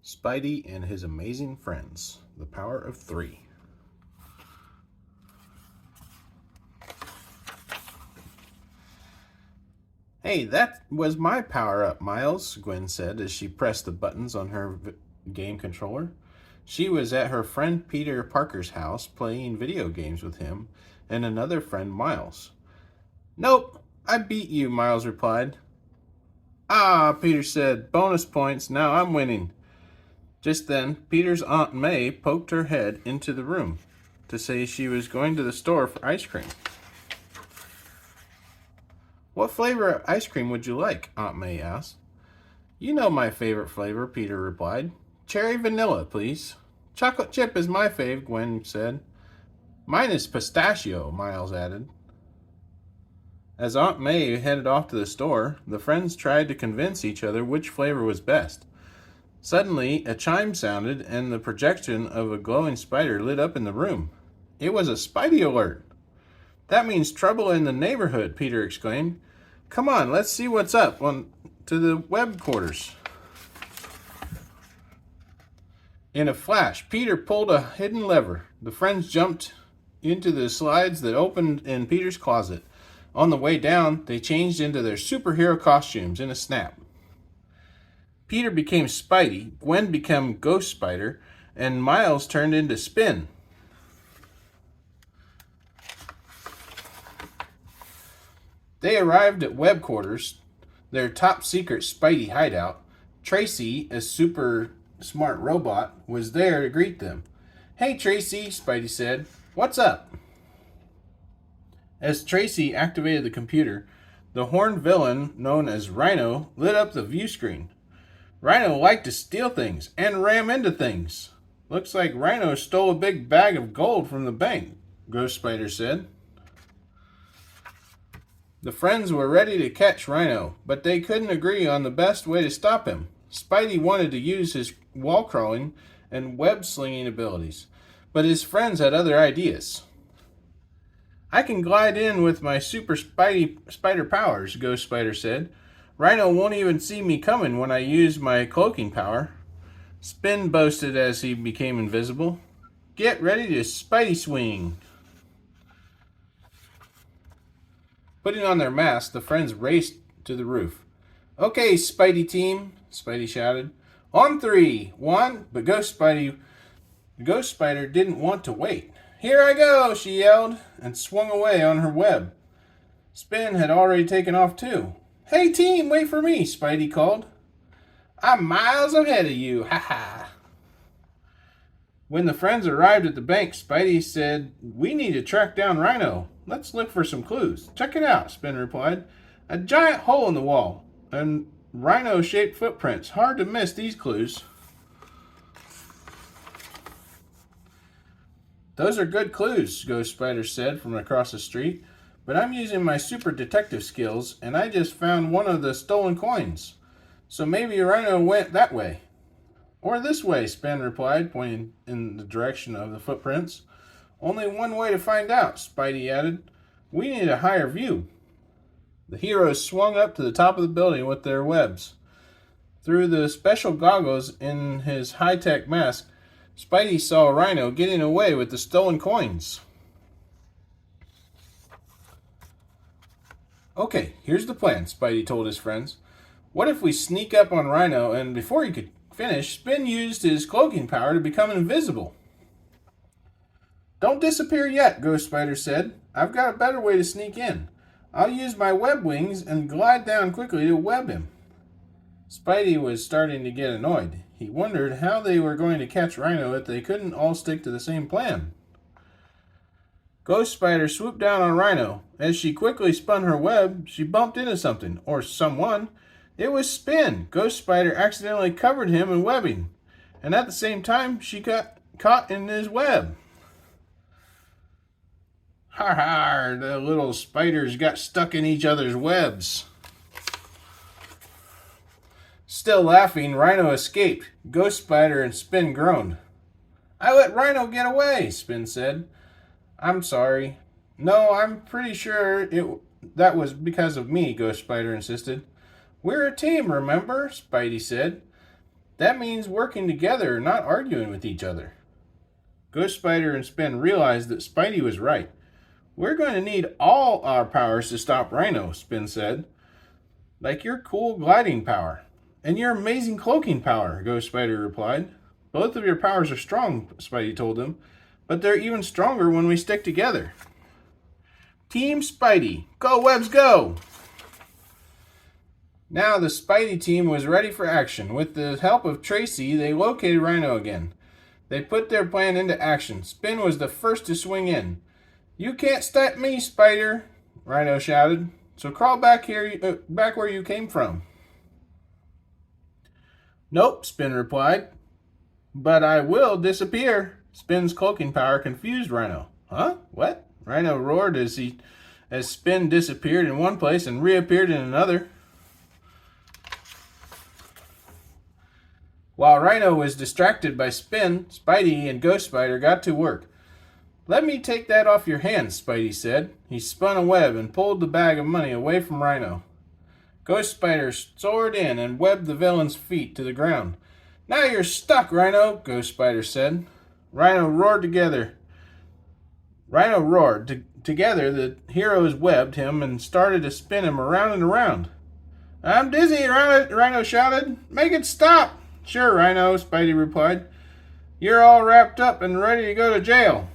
Spidey and his amazing friends. The power of three. Hey, that was my power-up, Miles, Gwen said as she pressed the buttons on her game controller. She was at her friend Peter Parker's house playing video games with him and another friend, Miles. Nope, I beat you, Miles replied. Ah, Peter said, bonus points, now I'm winning. Just then, Peter's Aunt May poked her head into the room to say she was going to the store for ice cream. What flavor of ice cream would you like? Aunt May asked. You know my favorite flavor, Peter replied. Cherry vanilla, please. Chocolate chip is my fave, Gwen said. Mine is pistachio, Miles added. As Aunt May headed off to the store, the friends tried to convince each other which flavor was best. Suddenly, a chime sounded and the projection of a glowing spider lit up in the room. It was a Spidey alert. That means trouble in the neighborhood, Peter exclaimed. Come on, let's see what's up to the web quarters. In a flash, Peter pulled a hidden lever. The friends jumped into the slides that opened in Peter's closet. On the way down, they changed into their superhero costumes in a snap. Peter became Spidey, Gwen became Ghost Spider, and Miles turned into Spin. They arrived at web quarters, their top secret Spidey hideout. Tracy, a super smart robot, was there to greet them. Hey Tracy, Spidey said. What's up? As Tracy activated the computer, the horned villain known as Rhino lit up the view screen. Rhino liked to steal things and ram into things. Looks like Rhino stole a big bag of gold from the bank, Ghost Spider said. The friends were ready to catch Rhino, but they couldn't agree on the best way to stop him. Spidey wanted to use his wall crawling and web slinging abilities, but his friends had other ideas. I can glide in with my super spider powers, Ghost Spider said. Rhino won't even see me coming when I use my cloaking power. Spin boasted as he became invisible. Get ready to Spidey swing. Putting on their masks, the friends raced to the roof. Okay, Spidey team, Spidey shouted. On three. One, but Ghost Spider didn't want to wait. Here I go, she yelled, and swung away on her web. Spin had already taken off too. Hey team, wait for me, Spidey called. I'm miles ahead of you, ha ha. When the friends arrived at the bank, Spidey said, We need to track down Rhino. Let's look for some clues. Check it out, Spin replied. A giant hole in the wall, and rhino-shaped footprints. Hard to miss these clues. Those are good clues, Ghost Spider said from across the street. But I'm using my super detective skills, and I just found one of the stolen coins. So maybe Rhino went that way. Or this way, Spin replied, pointing in the direction of the footprints. Only one way to find out, Spidey added. We need a higher view. The heroes swung up to the top of the building with their webs. Through the special goggles in his high-tech mask, Spidey saw Rhino getting away with the stolen coins. Okay, here's the plan, Spidey told his friends. What if we sneak up on Rhino and before he could finish, Spin used his cloaking power to become invisible? Don't disappear yet, Ghost Spider said. I've got a better way to sneak in. I'll use my web wings and glide down quickly to web him. Spidey was starting to get annoyed. He wondered how they were going to catch Rhino if they couldn't all stick to the same plan. Ghost Spider swooped down on Rhino. As she quickly spun her web, she bumped into something, or someone. It was Spin. Ghost Spider accidentally covered him in webbing, and at the same time, she got caught in his web. Har har, the little spiders got stuck in each other's webs. Still laughing, Rhino escaped. Ghost Spider and Spin groaned. I let Rhino get away, Spin said. I'm sorry. No, I'm pretty sure that was because of me, Ghost Spider insisted. We're a team, remember? Spidey said. That means working together, not arguing with each other. Ghost Spider and Spin realized that Spidey was right. We're going to need all our powers to stop Rhino, Spin said. Like your cool gliding power. And your amazing cloaking power, Ghost Spider replied. Both of your powers are strong, Spidey told him, but they're even stronger when we stick together. Team Spidey, go Webs go! Now the Spidey team was ready for action. With the help of Tracy, they located Rhino again. They put their plan into action. Spin was the first to swing in. You can't stop me, Spider, Rhino shouted. So crawl back here, back where you came from. Nope, Spin replied. But I will disappear. Spin's cloaking power confused Rhino. Huh? What? Rhino roared as Spin disappeared in one place and reappeared in another. While Rhino was distracted by Spin, Spidey and Ghost Spider got to work. Let me take that off your hands, Spidey said. He spun a web and pulled the bag of money away from Rhino. Ghost Spider soared in and webbed the villain's feet to the ground. Now you're stuck, Rhino, Ghost Spider said. Rhino roared. Together, the heroes webbed him and started to spin him around and around. I'm dizzy, Rhino shouted. Make it stop. Sure, Rhino, Spidey replied. You're all wrapped up and ready to go to jail.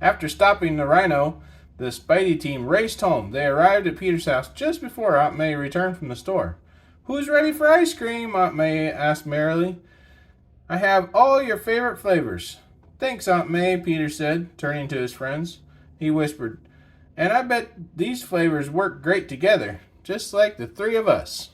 After stopping the Rhino, the Spidey team raced home. They arrived at Peter's house just before Aunt May returned from the store. Who's ready for ice cream? Aunt May asked merrily. I have all your favorite flavors. Thanks, Aunt May, Peter said, turning to his friends. He whispered, and I bet these flavors work great together, just like the three of us.